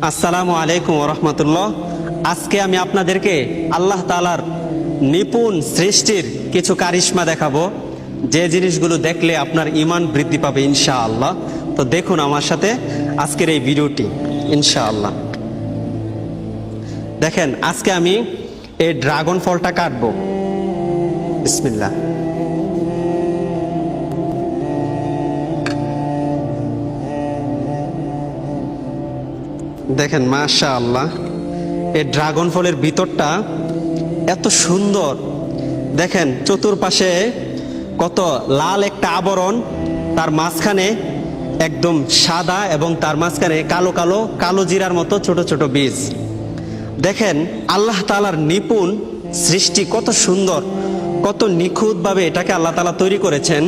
আসসালামু আলাইকুম রহমতুল্লাহ। আজকে আমি আপনাদেরকে আল্লাহ তাআলার নিপুণ সৃষ্টির কিছু কারিশমা দেখাবো, যে জিনিসগুলো দেখলে আপনার ঈমান বৃদ্ধি পাবে ইনশাআল্লাহ। তো দেখুন আমার সাথে আজকের এই ভিডিওটি ইনশাআল্লাহ। দেখেন, আজকে আমি এই ড্রাগন ফলটা কাটবো। বিসমিল্লাহ। দেখেন মাশাআল্লাহ, এই ড্রাগন ফলের ভিতরটা এত সুন্দর। দেখেন চতুর্পাশে কত লাল একটা আবরণ, তার মাঝখানে একদম সাদা এবং তার মাঝখানে কালো কালো কালো জিরার মতো ছোট ছোট বীজ। দেখেন আল্লাহ তাআলার নিপুণ সৃষ্টি, কত সুন্দর, কত নিখুঁতভাবে এটাকে আল্লাহ তাআলা তৈরি করেছেন।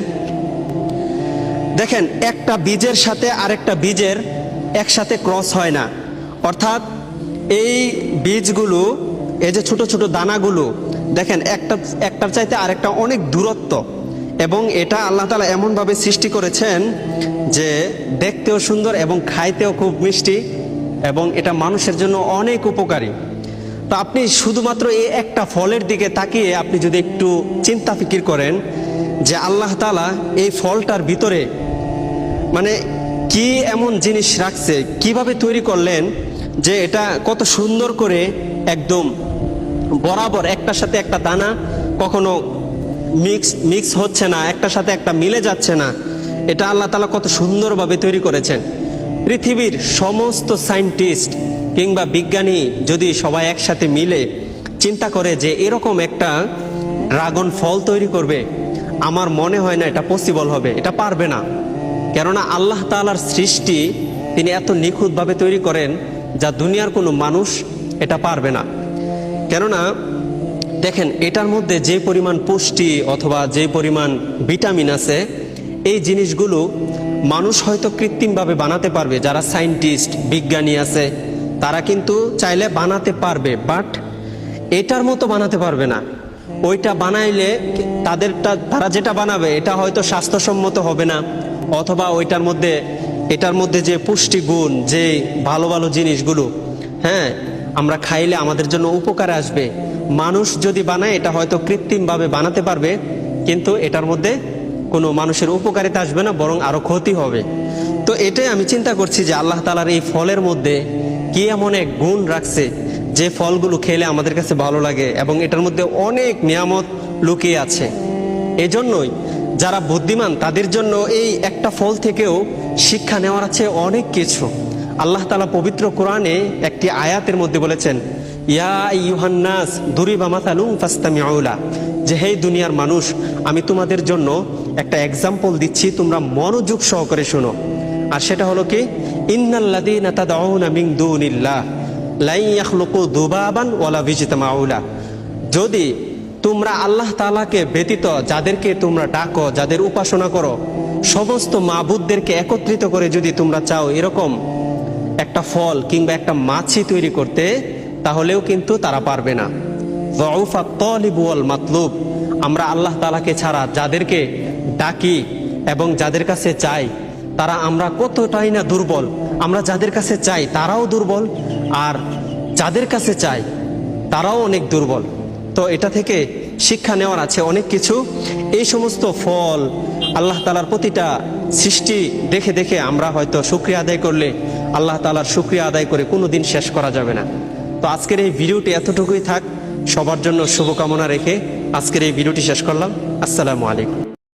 দেখেন একটা বীজের সাথে আরেকটা বীজের একসাথে ক্রস হয় না, অর্থাৎ এই বীজগুলো, এই যে ছোট ছোট দানাগুলো, দেখেন একটার চাইতে আরেকটা অনেক দূরত্ব, এবং এটা আল্লাহ তাআলা এমনভাবে সৃষ্টি করেছেন যে দেখতেও সুন্দর এবং খাইতেও খুব মিষ্টি, এবং এটা মানুষের জন্য অনেক উপকারী। তো আপনি শুধুমাত্র এই একটা ফলের দিকে তাকিয়ে আপনি যদি একটু চিন্তা ফিকির করেন যে আল্লাহ তাআলা এই ফলটার ভিতরে মানে কি এমন জিনিস রাখছে, কিভাবে তৈরি করলেন যে এটা কত সুন্দর করে একদম বরাবর একটার সাথে একটা দানা কখনো মিক্স হচ্ছে না, একটার সাথে একটা মিলে যাচ্ছে না। এটা আল্লাহ তাআলা কত সুন্দরভাবে তৈরি করেছেন। পৃথিবীর সমস্ত সায়েন্টিস্ট কিংবা বিজ্ঞানী যদি সবাই একসাথে মিলে চিন্তা করে যে এরকম একটা ড্রাগন ফল তৈরি করবে, আমার মনে হয় না এটা পসিবল হবে, এটা পারবে না। কেননা আল্লাহ তাআলার সৃষ্টি তিনি এত নিখুঁতভাবে তৈরি করেন যা দুনিয়ার কোনো মানুষ এটা পারবে না। কেননা দেখেন এটার মধ্যে যে পরিমাণ পুষ্টি অথবা যে পরিমাণ ভিটামিন আছে, এই জিনিসগুলো মানুষ হয়তো কৃত্রিমভাবে বানাতে পারবে, যারা সায়েন্টিস্ট বিজ্ঞানী আছে তারা কিন্তু চাইলে বানাতে পারবে, বাট এটার মতো বানাতে পারবে না। ওইটা বানাইলে তারা যেটা বানাবে এটা হয়তো স্বাস্থ্যসম্মত হবে না, অথবা এটার মধ্যে যে পুষ্টিগুণ, যে ভালো ভালো জিনিসগুলো, হ্যাঁ আমরা খাইলে আমাদের জন্য উপকারে আসবে, মানুষ যদি বানায় এটা হয়তো কৃত্রিমভাবে বানাতে পারবে, কিন্তু এটার মধ্যে কোনো মানুষের উপকারিতা আসবে না, বরং আরো ক্ষতি হবে। তো এটাই আমি চিন্তা করছি যে আল্লাহ তাআলার এই ফলের মধ্যে কি এমন এক গুণ রাখছে যে ফলগুলো খেলে আমাদের কাছে ভালো লাগে, এবং এটার মধ্যে অনেক নিয়ামত লুকিয়ে আছে। এজন্যই যারা বুদ্ধিমান তাদের জন্য এই একটা ফল থেকেও শিক্ষা নেওয়ার আছে অনেক কিছু। আল্লাহ তাআলা পবিত্র কোরআনে একটি আয়াতের মধ্যে বলেছেন, ইয়া আইয়ুহান নাস দুরিবা মাসালুন ফাসতামিউ লা, যে হে দুনিয়ার মানুষ, আমি তোমাদের জন্য একটা এক্সাম্পল দিচ্ছি, তোমরা মনোযোগ সহকারে শোনো। আর সেটা হলো কি, ইন্নাল্লাযীনা তাদউনা মিন দুনিল্লাহ লা ইয়াখলুকু যুবাবান ওয়ালা ইয়াজতামাউ লা, যদি তোমরা আল্লাহ তাআলাকে ব্যতীত যাদেরকে তোমরা ডাকো, যাদের উপাসনা করো, সমস্ত মাবুদদেরকে একত্রিত করে যদি তোমরা চাও এরকম একটা ফল কিংবা একটা মাছি তৈরি করতে, তাহলেও কিন্তু তারা পারবে না। যাউফাত তালিব ওয়াল মাতলুব, আমরা আল্লাহ তাআলাকে ছাড়া যাদেরকে ডাকি এবং যাদের কাছে চাই তারা আমরা কতটাই না দুর্বল। আমরা যাদের কাছে চাই তারাও দুর্বল, আর যাদের কাছে চাই তারাও অনেক দুর্বল। তো এটা থেকে শিক্ষা নেওয়ার আছে অনেক কিছু। এই সমস্ত ফল আল্লাহ তাআলার প্রতিটা সৃষ্টি দেখে দেখে আমরা হয়তো শুকরিয়া আদায় করলে আল্লাহ তাআলার শুকরিয়া আদায় করে কোনো দিন শেষ করা যাবে না। তো আজকের এই ভিডিওটি এতটুকুই থাক, সবার জন্য শুভকামনা রেখে আজকের এই ভিডিওটি শেষ করলাম। আসসালামু আলাইকুম।